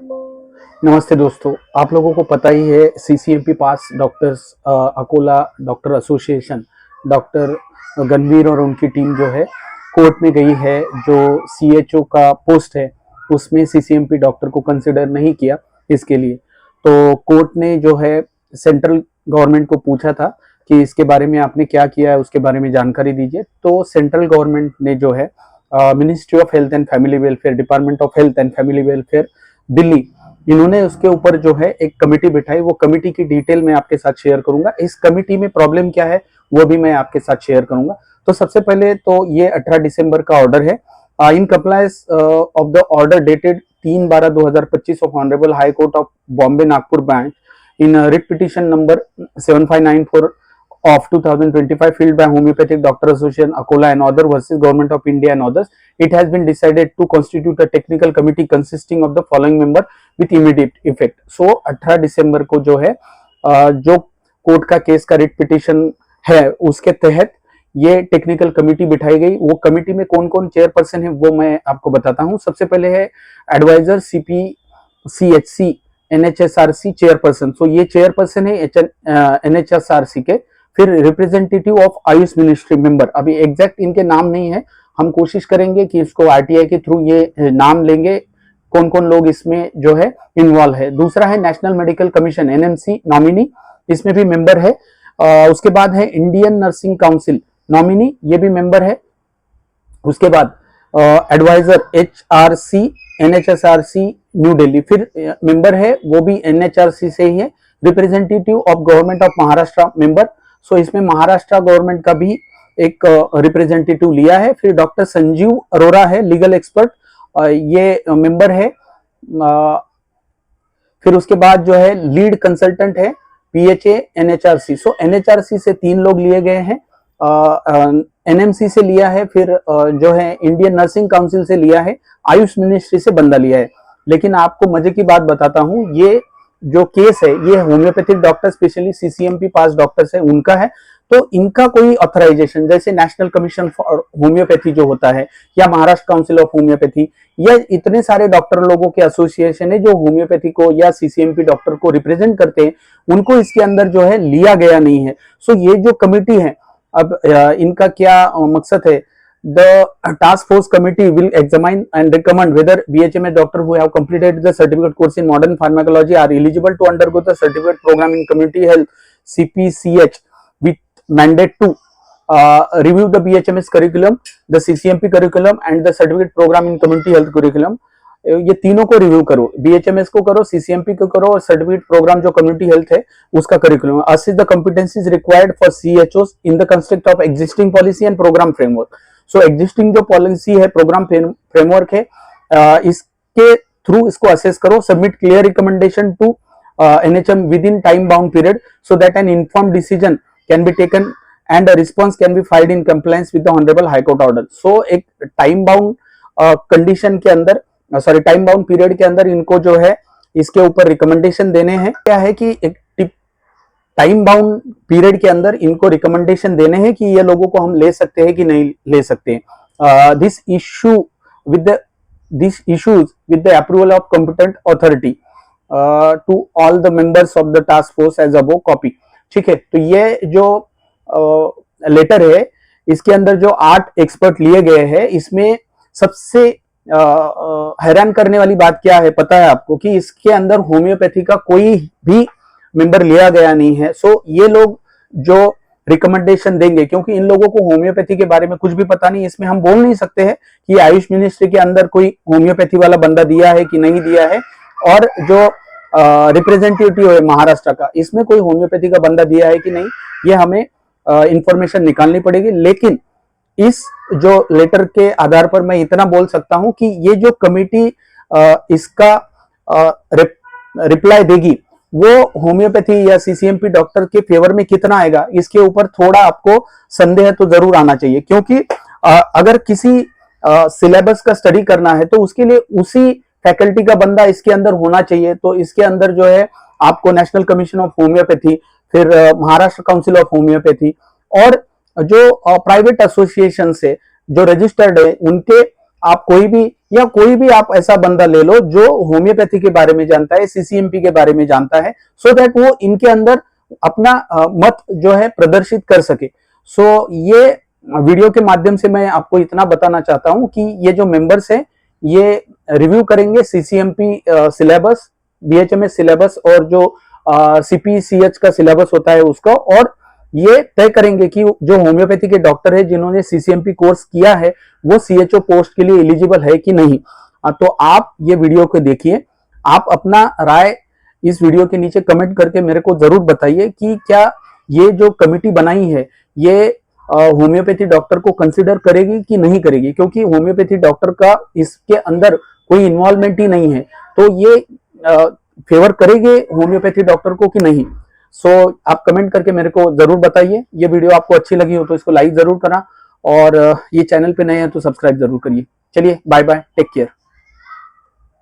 नमस्ते दोस्तों, आप लोगों को पता ही है सीसीएमपी पास doctors Akola doctor association doctor Ganvir और उनकी टीम जो है कोर्ट में गई है। जो सीएचओ का पोस्ट है उसमें सीसीएमपी डॉक्टर को कंसिडर नहीं किया इसके लिए। तो कोर्ट ने जो है सेंट्रल गवर्नमेंट को पूछा था कि इसके बारे में आपने क्या किया है, उसके बारे में जानकारी दीजिए। तो सेंट्रल गवर्नमेंट ने जो है ministry of health and family welfare, department of health and family welfare Delhi, इन्होंने उसके ऊपर जो है एक कमिटी बिठाई। वो कमिटी की डिटेल मैं आपके साथ शेयर करूंगा। इस कमिटी में प्रॉब्लम क्या है वो भी मैं आपके साथ शेयर करूंगा। तो सबसे पहले तो ये 18 दिसंबर का ऑर्डर है। In compliance of the order dated 3/12/2025 of honourable high court of Bombay Nagpur bench in writ petition number 7594 of 2025 filed by Homeopathic Doctor Association Akola and other versus Government of India and others, it has been decided to constitute a technical committee consisting of the following member with immediate effect. So 18 दिसंबर को जो है जो court का case का writ petition है उसके तहत ये टेक्निकल कमिटी बिठाई गई। वो कमिटी में कौन कौन चेयरपर्सन है वो मैं आपको बताता हूँ। सबसे पहले है एडवाइजर CPCHC NHSRC चेयरपर्सन। सो ये चेयरपर्सन है NHSRC के। फिर representative of Ayush ministry member, अभी एग्जैक्ट इनके नाम नहीं है, हम कोशिश करेंगे कि इसको आरटीआई के थ्रू ये नाम लेंगे कौन कौन लोग इसमें जो है इन्वॉल्व है। दूसरा है national medical commission NMC nominee, इसमें भी मेंबर है। उसके बाद है इंडियन नर्सिंग काउंसिल नॉमिनी, ये भी मेंबर है। उसके बाद advisor HRC NHSRC New Delhi, फिर मेंबर है वो भी NHRC से ही है। Representative of government of Maharashtra member, so इसमें महाराष्ट्र गवर्नमेंट का भी एक रिप्रेजेंटेटिव लिया है। फिर डॉक्टर संजीव अरोरा है लीगल एक्सपर्ट, ये मेंबर है। फिर उसके बाद जो है लीड कंसल्टेंट है PHA NHRC, सो NHRC से 3 लोग लिए गए हैं, NMC से लिया है, फिर जो है इंडियन नर्सिंग काउंसिल से लिया है, आयुष मिनिस्ट्री से बंदा लिया है। लेकिन आपको मजे की बात बताता हूं, ये जो केस है ये होम्योपैथिक डॉक्टर स्पेशली CCMP पास डॉक्टर्स है उनका है। तो इनका कोई ऑथराइजेशन जैसे नेशनल कमीशन फॉर होम्योपैथी जो होता है या महाराष्ट्र काउंसिल ऑफ होम्योपैथी या इतने सारे डॉक्टर लोगों के एसोसिएशन है जो होम्योपैथी को या CCMP डॉक्टर को रिप्रेजेंट करते हैं, उनको इसके अंदर जो है लिया गया नहीं है। सो ये जो कमिटी है, अब इनका क्या मकसद है, the task force committee will examine and recommend whether BHMS doctor who have completed the certificate course in modern pharmacology are eligible to undergo the certificate program in community health CPCH with mandate to review the BHMS curriculum, the CCMP curriculum and the certificate program in community health curriculum। ये तीनों को review करो, BHMS को करो, CCMP को करो और certificate programme जो कम्युनिटी हेल्थ है उसका curriculum. Assist the competencies required for CHOs in the construct of existing policy and programme framework. So existing जो पॉलिसी है, प्रोग्राम फ्रेमवर्क है, इसके थ्रू इसको असेस करो। Submit clear recommendation to NHM within time bound period so that an informed decision can be taken and a response can be filed in compliance with the honourable high court order. So एक time bound condition के अंदर, sorry time bound period के अंदर इनको जो है इसके ऊपर रिकमेंडेशन देने हैं। क्या है कि एक टाइम बाउंड पीरियड के अंदर इनको रिकमेंडेशन देने हैं कि ये लोगों को हम ले सकते हैं कि नहीं ले सकते हैं। This issues with the approval of competent authority to all the members of the task force as above copy. ठीक है, तो ये जो लेटर है इसके अंदर जो 8 एक्सपर्ट लिए गए हैं, इसमें सबसे हैरान करने वाली बात क्या है पता है आपको, कि इसके अंदर होम्योपैथी का कोई भी मेंबर लिया गया नहीं है। सो ये लोग जो रिकमेंडेशन देंगे, क्योंकि इन लोगों को होम्योपैथी के बारे में कुछ भी पता नहीं, इसमें हम बोल नहीं सकते हैं कि आयुष मिनिस्ट्री के अंदर कोई होम्योपैथी वाला बंदा दिया है कि नहीं दिया है, और जो रिप्रेजेंटेटिव है महाराष्ट्र का, इसमें कोई होम्योपैथी का बंदा दिया है कि नहीं, ये हमें इंफॉर्मेशन निकालनी पड़ेगी। लेकिन इस जो लेटर के आधार पर मैं इतना बोल सकता हूं कि ये जो कमिटी इसका रिप्लाई देगी वो होम्योपैथी या CCMP डॉक्टर के फेवर में कितना आएगा, इसके ऊपर थोड़ा आपको संदेह तो जरूर आना चाहिए। क्योंकि अगर किसी सिलेबस का स्टडी करना है तो उसके लिए उसी फैकल्टी का बंदा इसके अंदर होना चाहिए। तो इसके अंदर जो है आपको नेशनल कमीशन ऑफ होम्योपैथी, फिर महाराष्ट्र काउंसिल ऑफ होम्योपैथी और जो प्राइवेट एसोसिएशन से जो रजिस्टर्ड है उनके आप कोई भी या कोई भी आप ऐसा बंदा ले लो जो होम्योपैथी के बारे में जानता है, सीसीएमपी के बारे में जानता है, सो दैट वो इनके अंदर अपना मत जो है प्रदर्शित कर सके। सो ये वीडियो के माध्यम से मैं आपको इतना बताना चाहता हूं कि ये जो मेंबर्स है ये रिव्यू करेंगे सीसीएमपी सिलेबस, बीएचएमएस सिलेबस और जो सीपीसीएच का सिलेबस होता है उसका, और ये तय करेंगे कि जो होम्योपैथी के डॉक्टर है जिन्होंने सीसीएमपी कोर्स किया है वो सीएचओ पोस्ट के लिए एलिजिबल है कि नहीं। तो आप ये वीडियो को देखिए, आप अपना राय इस वीडियो के नीचे कमेंट करके मेरे को जरूर बताइए कि क्या ये जो कमिटी बनाई है ये होम्योपैथी डॉक्टर को कंसिडर करेगी कि नहीं करेगी, क्योंकि होम्योपैथी डॉक्टर का इसके अंदर कोई इन्वॉल्वमेंट ही नहीं है, तो ये फेवर करेंगे होम्योपैथी डॉक्टर को कि नहीं। सो आप कमेंट करके मेरे को जरूर बताइए। ये वीडियो आपको अच्छी लगी हो तो इसको लाइक जरूर करा, और ये चैनल पे नए हैं तो सब्सक्राइब जरूर करिए। चलिए बाय बाय, टेक केयर।